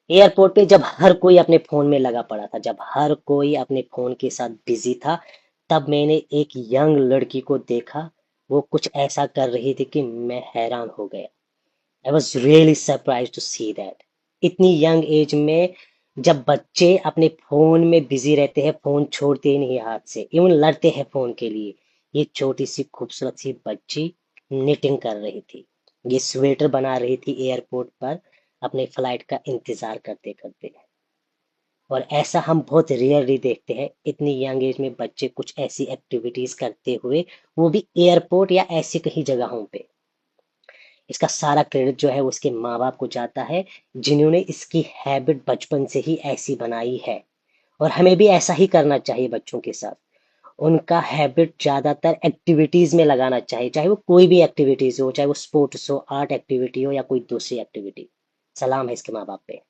Airport पे जब हर कोई अपने फोन में लगा पड़ा था, जब हर कोई अपने फोन के साथ बिजी था, तब मैंने एक यंग लड़की को देखा। वो कुछ ऐसा कर रही थी कि मैं हैरान हो गया। I was really surprise to see that. इतनी यंग एज में जब बच्चे अपने फोन में बिजी रहते हैं, फोन छोड़ते ही नहीं हाथ से, इवन लड़ते हैं फोन के लिए, ये छोटी सी खूबसूरत सी बच्ची निटिंग कर रही थी, ये स्वेटर बना रही थी एयरपोर्ट पर अपने फ्लाइट का इंतजार करते करते। और ऐसा हम बहुत रेयरली देखते हैं, इतनी यंग एज में बच्चे कुछ ऐसी एक्टिविटीज करते हुए, वो भी एयरपोर्ट या ऐसी कहीं जगहों पे। इसका सारा क्रेडिट जो है वो उसके माँ बाप को जाता है, जिन्होंने इसकी हैबिट बचपन से ही ऐसी बनाई है। और हमें भी ऐसा ही करना चाहिए बच्चों के साथ। उनका हैबिट ज्यादातर एक्टिविटीज में लगाना चाहिए, चाहे वो कोई भी एक्टिविटीज हो, चाहे वो स्पोर्ट्स हो, आर्ट एक्टिविटी हो, या कोई दूसरी एक्टिविटी। सलाम है इसके माँ बाप पे।